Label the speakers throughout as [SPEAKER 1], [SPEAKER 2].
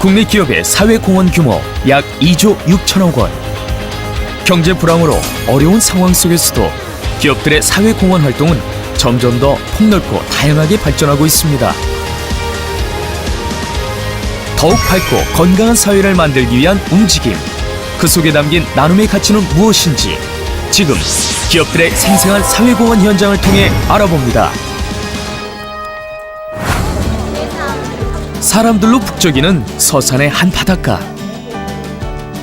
[SPEAKER 1] 국내 기업의 사회공헌 규모 약 2조 6천억 원. 경제 불황으로 어려운 상황 속에서도 기업들의 사회공헌 활동은 점점 더 폭넓고 다양하게 발전하고 있습니다. 더욱 밝고 건강한 사회를 만들기 위한 움직임. 그 속에 담긴 나눔의 가치는 무엇인지 지금 기업들의 생생한 사회공헌 현장을 통해 알아봅니다. 사람들로 북적이는 서산의 한 바닷가.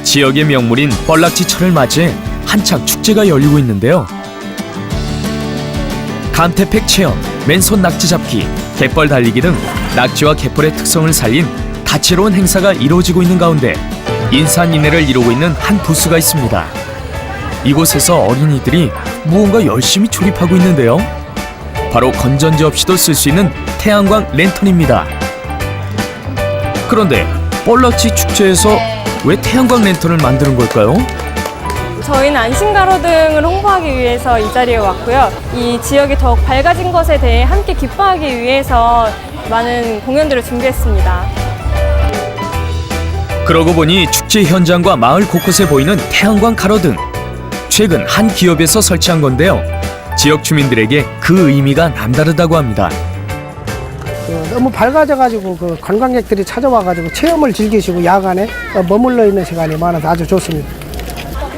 [SPEAKER 1] 지역의 명물인 뻘락지철을 맞이해 한창 축제가 열리고 있는데요. 감태팩 체험, 맨손 낙지 잡기, 갯벌 달리기 등 낙지와 갯벌의 특성을 살린 다채로운 행사가 이루어지고 있는 가운데 인산인해를 이루고 있는 한 부스가 있습니다. 이곳에서 어린이들이 무언가 열심히 조립하고 있는데요. 바로 건전지 없이도 쓸 수 있는 태양광 랜턴입니다. 그런데 뻘락지 축제에서 왜 태양광 랜턴을 만드는 걸까요?
[SPEAKER 2] 저희는 안심가로등을 홍보하기 위해서 이 자리에 왔고요. 이 지역이 더욱 밝아진 것에 대해 함께 기뻐하기 위해서 많은 공연들을 준비했습니다.
[SPEAKER 1] 그러고 보니 축제 현장과 마을 곳곳에 보이는 태양광 가로등. 최근 한 기업에서 설치한 건데요. 지역 주민들에게 그 의미가 남다르다고 합니다.
[SPEAKER 3] 너무 밝아져가지고 그 관광객들이 찾아와가지고 체험을 즐기시고 야간에 머물러 있는 시간이 많아서 아주 좋습니다.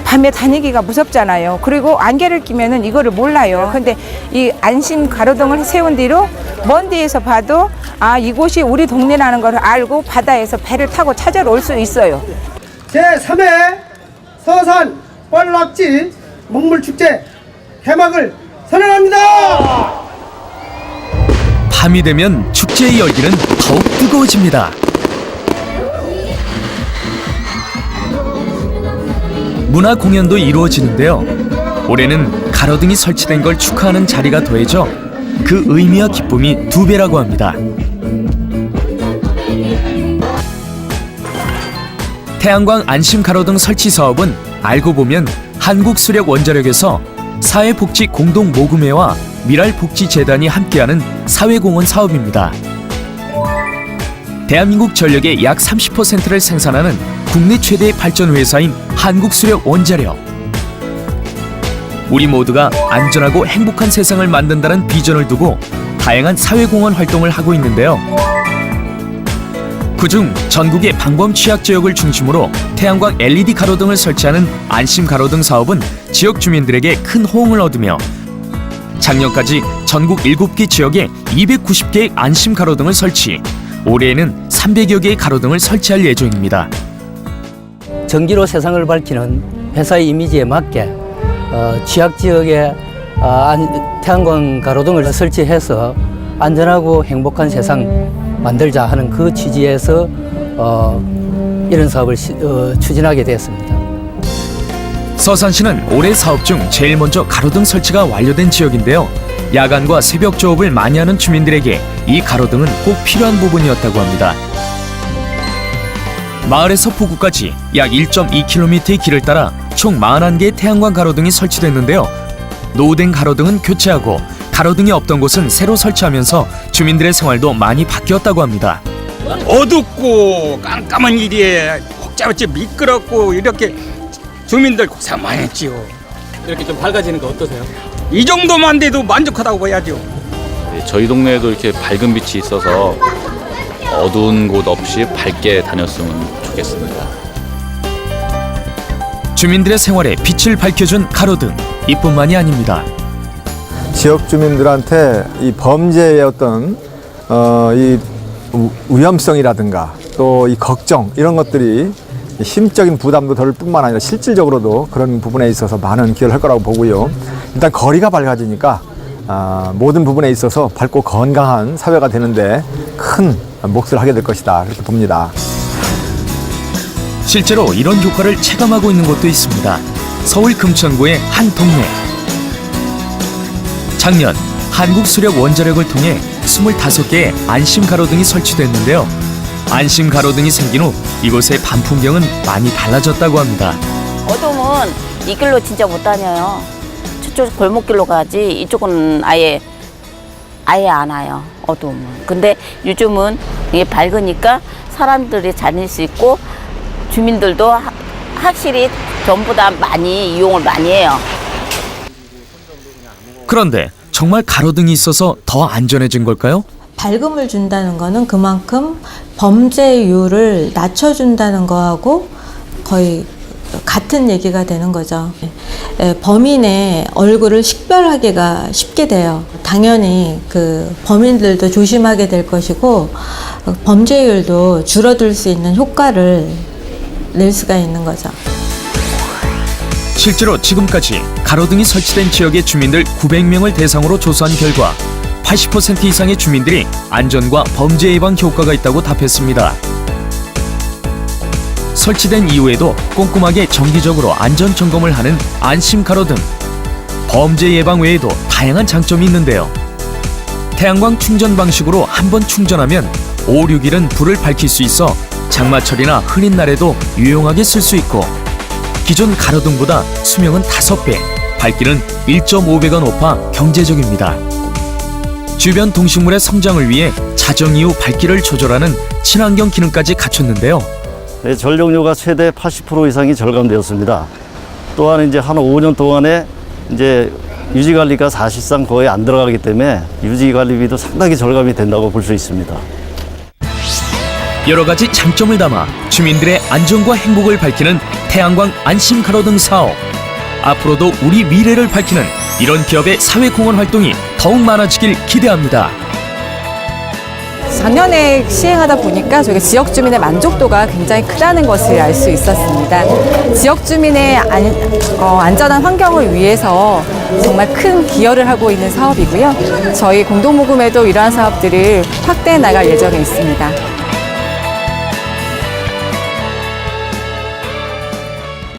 [SPEAKER 4] 밤에 다니기가 무섭잖아요. 그리고 안개를 끼면은 이거를 몰라요. 근데 이 안심 가로등을 세운 뒤로 먼 데에서 봐도 아, 이곳이 우리 동네라는 걸 알고 바다에서 배를 타고 찾아올 수 있어요.
[SPEAKER 3] 제3회 서산 뻘락지 먹물축제 개막을 선언합니다.
[SPEAKER 1] 밤이 되면 축제의 열기는 더욱 뜨거워집니다. 문화 공연도 이루어지는데요. 올해는 가로등이 설치된 걸 축하하는 자리가 더해져 그 의미와 기쁨이 2배라고 합니다. 태양광 안심 가로등 설치 사업은 알고 보면 한국수력원자력에서 사회복지 공동모금회와 미랄복지재단이 함께하는 사회공헌 사업입니다. 대한민국 전력의 약 30%를 생산하는 국내 최대의 발전회사인 한국수력원자력. 우리 모두가 안전하고 행복한 세상을 만든다는 비전을 두고 다양한 사회공헌 활동을 하고 있는데요. 그중 전국의 방범 취약 지역을 중심으로 태양광 LED 가로등을 설치하는 안심 가로등 사업은 지역 주민들에게 큰 호응을 얻으며 작년까지 전국 7개 지역에 290개의 안심 가로등을 설치, 올해에는 300여 개의 가로등을 설치할 예정입니다.
[SPEAKER 5] 전기로 세상을 밝히는 회사의 이미지에 맞게 취약 지역에 태양광 가로등을 설치해서 안전하고 행복한 세상 만들자 하는 그 취지에서 이런 사업을 추진하게 되었습니다.
[SPEAKER 1] 서산시는 올해 사업 중 제일 먼저 가로등 설치가 완료된 지역인데요. 야간과 새벽 조업을 많이 하는 주민들에게 이 가로등은 꼭 필요한 부분이었다고 합니다. 마을에서 포구까지 약 1.2km의 길을 따라 총 41개의 태양광 가로등이 설치됐는데요. 노후된 가로등은 교체하고 가로등이 없던 곳은 새로 설치하면서 주민들의 생활도 많이 바뀌었다고 합니다.
[SPEAKER 6] 어둡고 깜깜한 일이에 복잡하지 미끄럽고 이렇게 주민들 고생 많이 했지요.
[SPEAKER 7] 이렇게 좀 밝아지는 거 어떠세요?
[SPEAKER 6] 이 정도만 돼도 만족하다고 봐야죠.
[SPEAKER 8] 저희 동네에도 이렇게 밝은 빛이 있어서 어두운 곳 없이 밝게 다녔으면 좋겠습니다.
[SPEAKER 1] 주민들의 생활에 빛을 밝혀준 가로등, 이뿐만이 아닙니다.
[SPEAKER 9] 지역 주민들한테 이 범죄의 어떤 이 위험성이라든가 또 이 걱정 이런 것들이 심적인 부담도 덜 뿐만 아니라 실질적으로도 그런 부분에 있어서 많은 기여를 할 거라고 보고요. 일단 거리가 밝아지니까 모든 부분에 있어서 밝고 건강한 사회가 되는데 큰 몫을 하게 될 것이다 이렇게 봅니다.
[SPEAKER 1] 실제로 이런 효과를 체감하고 있는 곳도 있습니다. 서울 금천구의 한 동네. 작년 한국수력원자력을 통해 25개의 안심 가로등이 설치됐는데요. 안심 가로등이 생긴 후 이곳의 밤 풍경은 많이 달라졌다고 합니다.
[SPEAKER 10] 어둠은 이 길로 진짜 못 다녀요. 저쪽 골목길로 가지 이쪽은 아예 안 와요. 어두우면. 근데 요즘은 이게 밝으니까 사람들이 다닐 수 있고 주민들도 확실히 전보다 많이 이용을 많이 해요.
[SPEAKER 1] 그런데 정말 가로등이 있어서 더 안전해진 걸까요?
[SPEAKER 11] 밝음을 준다는 거는 그만큼 범죄율을 낮춰준다는 거하고 거의 같은 얘기가 되는 거죠. 범인의 얼굴을 식별하기가 쉽게 돼요. 당연히 그 범인들도 조심하게 될 것이고 범죄율도 줄어들 수 있는 효과를 낼 수가 있는 거죠.
[SPEAKER 1] 실제로 지금까지 가로등이 설치된 지역의 주민들 900명을 대상으로 조사한 결과 80% 이상의 주민들이 안전과 범죄 예방 효과가 있다고 답했습니다. 설치된 이후에도 꼼꼼하게 정기적으로 안전 점검을 하는 안심 가로등. 범죄 예방 외에도 다양한 장점이 있는데요. 태양광 충전 방식으로 한 번 충전하면 5, 6일은 불을 밝힐 수 있어 장마철이나 흐린 날에도 유용하게 쓸 수 있고 기존 가로등보다 수명은 5배, 밝기는 1.5배가 높아 경제적입니다. 주변 동식물의 성장을 위해 자정 이후 밝기를 조절하는 친환경 기능까지 갖췄는데요.
[SPEAKER 12] 네, 전력료가 최대 80% 이상이 절감되었습니다. 또한 이제 한 5년 동안에 이제 유지 관리가 사실상 거의 안 들어가기 때문에 유지 관리비도 상당히 절감이 된다고 볼 수 있습니다.
[SPEAKER 1] 여러 가지 장점을 담아 주민들의 안전과 행복을 밝히는 태양광 안심 가로등 사업. 앞으로도 우리 미래를 밝히는 이런 기업의 사회공헌 활동이 더욱 많아지길 기대합니다.
[SPEAKER 13] 작년에 시행하다 보니까 저희 지역 주민의 만족도가 굉장히 크다는 것을 알 수 있었습니다. 지역 주민의 안전한 환경을 위해서 정말 큰 기여를 하고 있는 사업이고요. 저희 공동모금에도 이러한 사업들을 확대해 나갈 예정에 있습니다.